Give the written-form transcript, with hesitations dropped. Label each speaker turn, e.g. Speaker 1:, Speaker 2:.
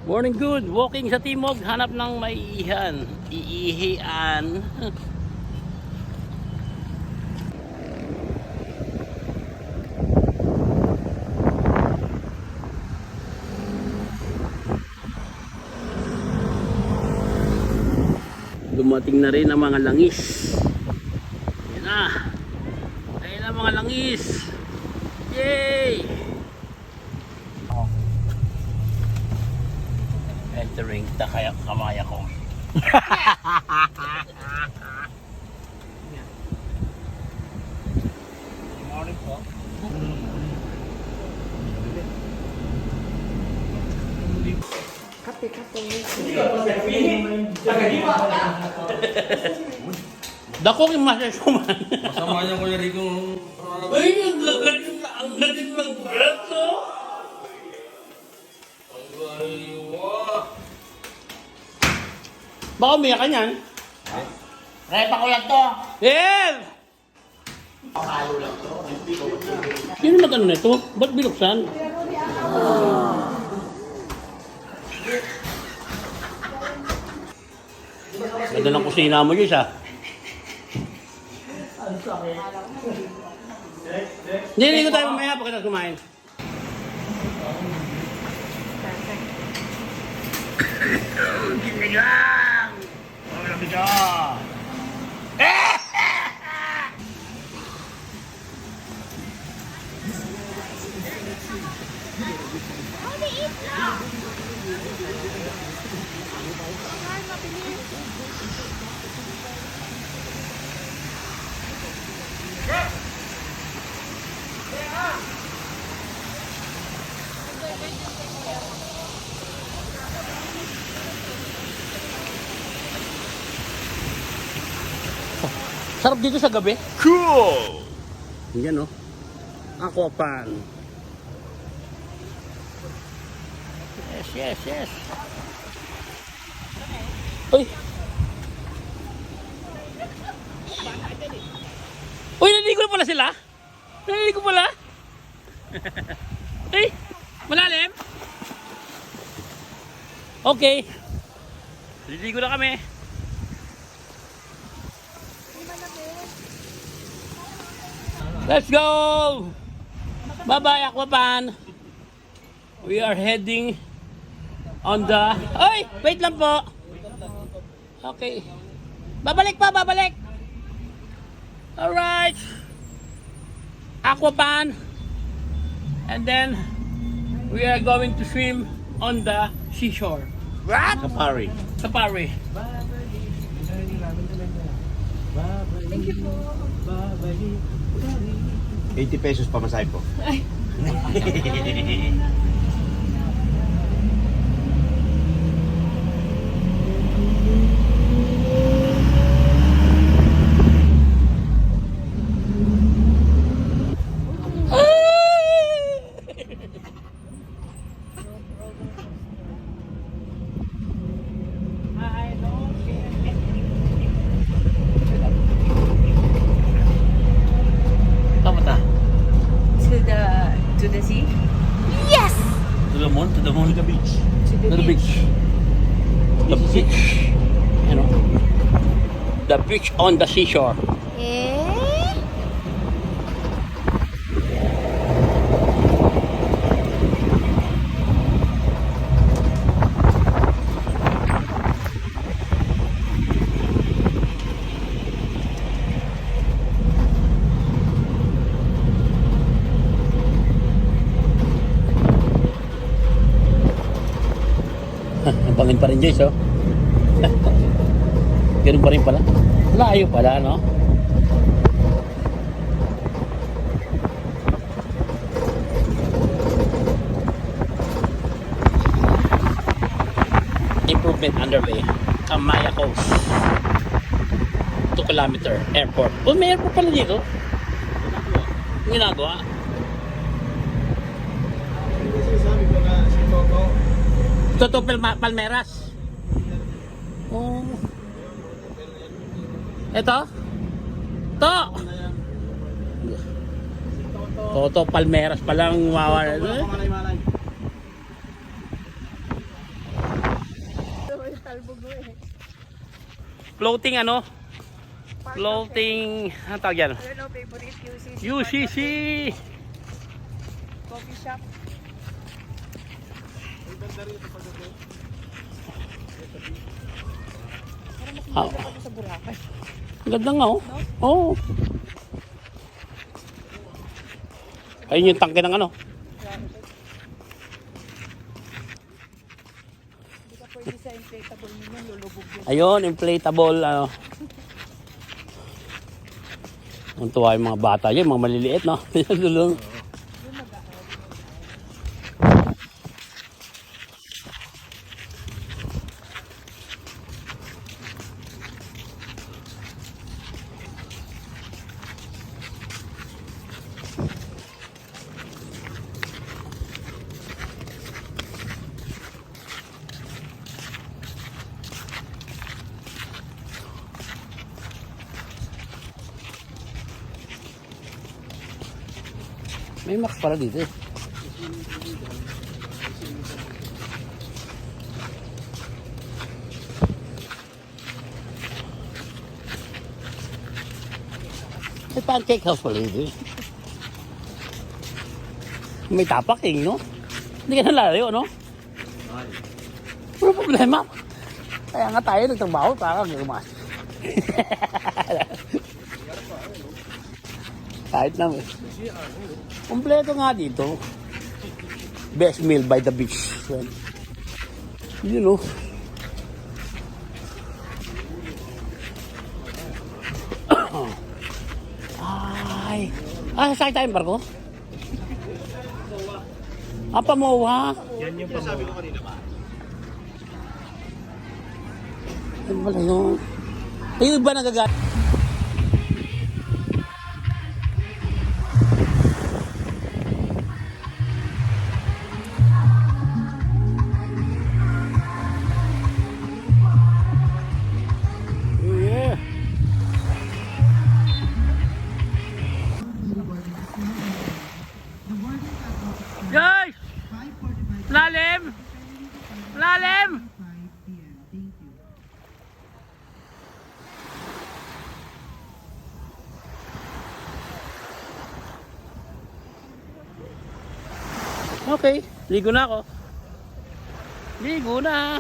Speaker 1: Morning good, walking sa timog, hanap ng maiihan, iihian. Dumating na rin ang mga langis. Ayan na. Ayan na mga langis. Yay! Entering Kamaya ko. Morning po.
Speaker 2: Kape.
Speaker 1: Dako yung masasuman.
Speaker 3: Masama niya Kuya Rico.
Speaker 1: Ay, ang galing ng braso. Baka umiyak ka niyan.
Speaker 2: Repa ko lang to.
Speaker 1: Yes! Sino nag-ano nito? Ba't binuksan? Ganda ng kusina mo, Jess, ha? Hindi ko tayo mamaya pagkatapos kumain. Ginigang! Wala bida! Sarap dito sa gabi. Cool! Yan, oh. Aquapan. Yes. Uy! Uy, naligo na pala sila? Naligo pala? Ay, malalim? Okay. Naligo na kami. Let's go! Bye-bye, Aquapan. We are heading on the... Ay! Wait lang po. Okay. Babalik. Alright. Aquapan. And then, we are going to swim on the seashore. What? Safari.
Speaker 2: Thank you po.
Speaker 4: 80 pesos pamasahe po.
Speaker 2: Ay. To the sea? Yes!
Speaker 1: To the moon?
Speaker 4: To the beach.
Speaker 1: To the beach. The beach. You know? The beach on the seashore. Ang bangin pa rin, Joyce, oh. Ganun pa rin pala. Layo pala, no? Improvement underway. Kamaya Coast. 2-kilometer airport. Oh, may airport pala dito. Ginagawa. Toto Palmeras. Oh. Ito? Toto Palmeras palang mawala.
Speaker 2: Talbog eh.
Speaker 1: Floating ano? Floating, ano tawag yan?
Speaker 2: Ano favorite UCC?
Speaker 1: UCC!
Speaker 2: Coffee shop.
Speaker 1: Ah,
Speaker 2: Ako sa Boracay.
Speaker 1: ang ganda nga oh. Oo. Ayun yung tangke ng ano.
Speaker 2: Hindi ka pwede sa inflatable ninyo, lulubog yun.
Speaker 1: Ayun, inflatable ano. Ang tuwa yung mga bata yun, mga maliliit no. Lulung. May max pala dito eh. May pancake house pala dito eh. May tapaking, no? Hindi ka nalalayo, no? Ano problema? Kaya nga tayo nagtrabaho para gumas. Kahit na eh. Kompleto nga dito. Best meal by the beach. Yun o. Ay. Sasakay tayong barko? Pamowa.
Speaker 4: Yan yung pasabi ko kanina ba?
Speaker 1: Ano pala yun? Yung iba nagagat. Guys! Lalim! Lalim! Okay, ligo na ako. Ligo na.